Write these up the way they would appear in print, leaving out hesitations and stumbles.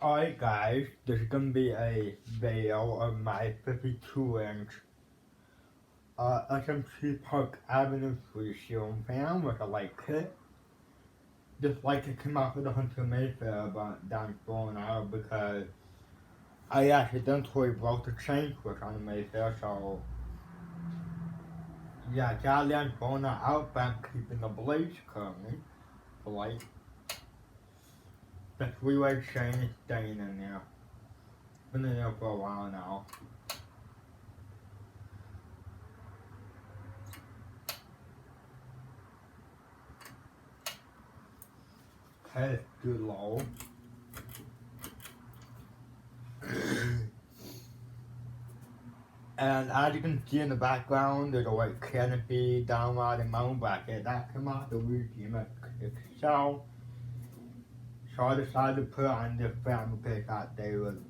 Alright guys, this is gonna be a video of my 52-inch SMC Park Avenue III ceiling fan with a light kit. This light kit came out with the Hunter Mayfair, but that's blown out because I accidentally broke the chain switch on the Mayfair, so yeah, that's blown out, but I'm keeping the blades currently, the light. The three-way chain is staying in there. Been in there for a while now. Okay, it's too low. And as you can see in the background, there's a white canopy, downrod, and mountain bracket. That came out the Regime Excel. So I decided to put on this fan because that they would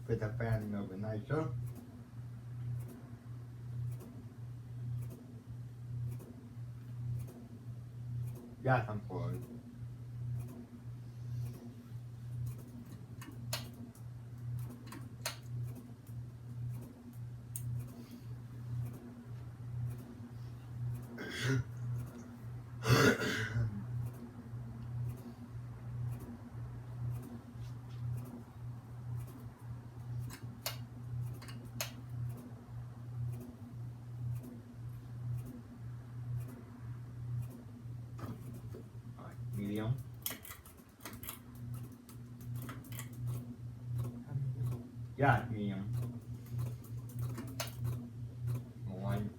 fit the fan a little bit nicer. Yes, I'm for it. Medium. Yeah, medium. One.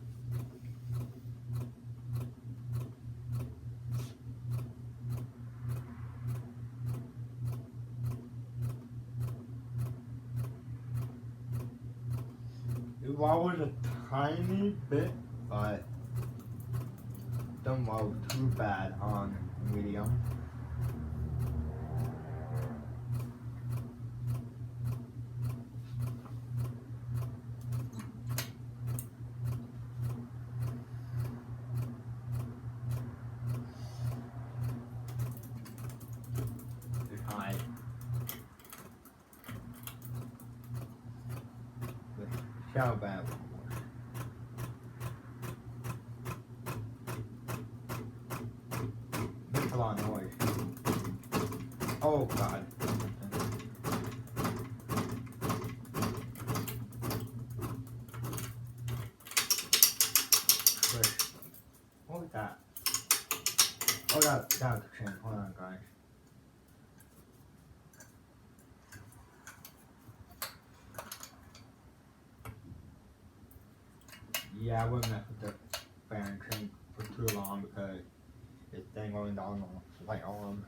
It wobbles a tiny bit, but don't wobble too bad on medium. High. How bad it was. Makes a lot of noise. Oh god. What was that? Oh, that was the chain. Hold on, guys. Yeah, I wouldn't mess with the fan chain for too long because it's then going down on the light arm.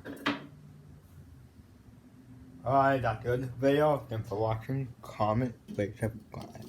Alright, that's good video. Thanks for watching. Comment, rate, subscribe.